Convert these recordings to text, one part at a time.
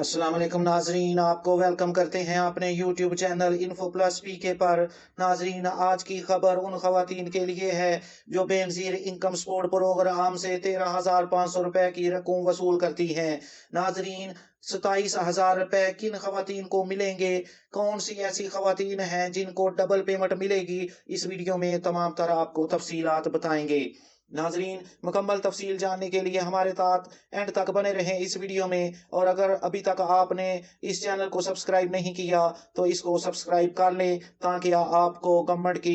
अस्सलाम वालेकुम नाजरीन, आपको वेलकम करते हैं अपने YouTube चैनल इन्फो प्लस पीके पर। नाजरीन, आज की खबर उन खवातीन के लिए है जो बेनजीर इनकम सपोर्ट प्रोग्राम से 13,500 रुपए की रकम वसूल करती हैं। नाजरीन, 27,000 रुपए किन खवातीन को मिलेंगे, कौन सी ऐसी खवातीन हैं जिनको डबल पेमेंट मिलेगी, इस वीडियो में तमाम तरह आपको तफसीलात बताएंगे। नाजरीन, मुकम्मल तफसील जानने के लिए हमारे साथ एंड तक बने रहें इस वीडियो में। और अगर अभी तक आपने इस चैनल को सब्सक्राइब नहीं किया तो इसको सब्सक्राइब कर लें ताकि आपको गवर्नमेंट की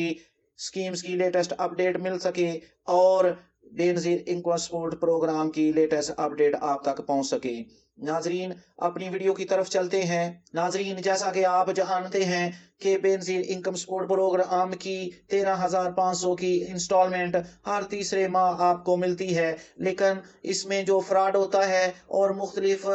स्कीम्स की लेटेस्ट अपडेट मिल सके और बेनजीर इनकम सपोर्ट प्रोग्राम की लेटेस्ट अपडेट आप तक पहुंच सके। नाजरीन, अपनी वीडियो की तरफ चलते हैं। नाजरीन, जैसा कि आप जानते हैं कि बेनजीर इनकम सपोर्ट प्रोग्राम की 13,500 की इंस्टॉलमेंट हर तीसरे माह आपको मिलती है, लेकिन इसमें जो फ्रॉड होता है और मुख्तलिफ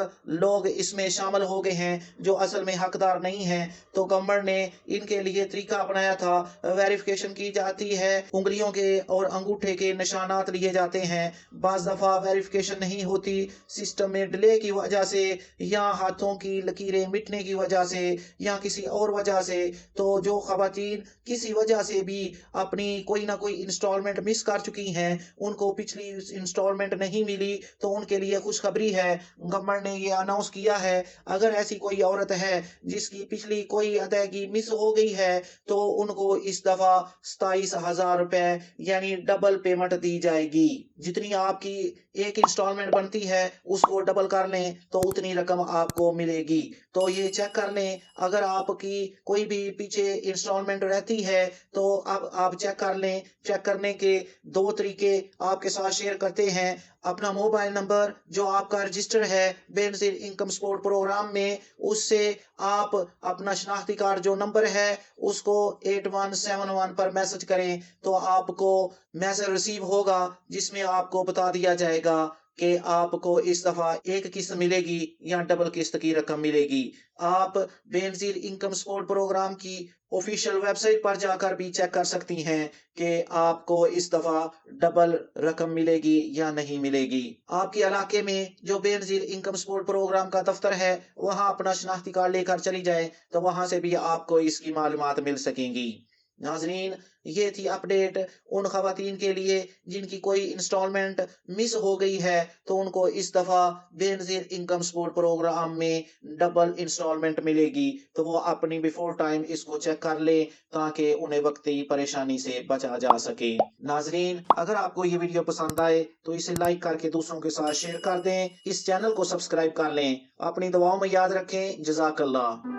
लोग इसमें शामिल हो गए हैं जो असल में हकदार नहीं हैं, तो गवर्नमेंट ने इनके लिए तरीका अपनाया था। वेरिफिकेशन की जाती है, उंगलियों के और अंगूठे के निशानात लिए जाते हैं। बाज़ दफ़ा वेरिफिकेशन नहीं होती, सिस्टम में डिले की वजह से या हाथों की लकीरें मिटने की वजह से या किसी और वजह से, तो जो खवातीन किसी वजह से भी अपनी कोई ना कोई इंस्टॉलमेंट मिस कर चुकी हैं, उनको पिछली इंस्टॉलमेंट नहीं मिली, तो उनके लिए खुशखबरी है। गवर्नमेंट ने ये अनाउंस किया है, अगर ऐसी कोई औरत है जिसकी पिछली कोई अदायगी मिस हो गई है तो उनको इस दफा 27,000 रुपए यानी डबल पेमेंट दी जाएगी। जितनी आपकी एक इंस्टॉलमेंट बनती है उसको डबल कर लें तो उतनी रकम आपको मिलेगी। तो ये चेक कर लें, अगर आपकी कोई भी पीछे इंस्टॉलमेंट रहती है तो अब आप चेक कर लें। चेक करने के दो तरीके आपके साथ शेयर करते हैं। अपना मोबाइल नंबर जो आपका रजिस्टर है बेनजीर इनकम सपोर्ट प्रोग्राम में, उससे आप अपना शनाख्ती कार्ड जो नंबर है उसको 8171 पर मैसेज करें तो आपको मैसेज रिसीव होगा जिसमें आपको बता दिया जाएगा कि आपको इस दफा एक किस्त मिलेगी या डबल किस्त की रकम मिलेगी। आप बेनजीर इनकम सपोर्ट प्रोग्राम की ऑफिशियल वेबसाइट पर जाकर भी चेक कर सकती हैं कि आपको इस दफा डबल रकम मिलेगी या नहीं मिलेगी। आपके इलाके में जो बेनजीर इनकम सपोर्ट प्रोग्राम का दफ्तर है वहां अपना शनाख्ती कार्ड लेकर चली जाए तो वहां से भी आपको इसकी मालूमात मिल सकेंगी। नाजरीन, ये थी अपडेट उन खवातीन के लिए जिनकी कोई इंस्टॉलमेंट मिस हो गई है, तो उनको इस दफा बेनजीर इनकम सपोर्ट प्रोग्राम में डबल इंस्टॉलमेंट मिलेगी, तो वो अपनी बिफोर टाइम इसको चेक कर ले ताकि उन्हें वक्ती परेशानी से बचा जा सके। नाजरीन, अगर आपको ये वीडियो पसंद आए तो इसे लाइक करके दूसरों के साथ शेयर कर दें, इस चैनल को सब्सक्राइब कर लें। अपनी दुआओं में याद रखें। जज़ाकल्लाह।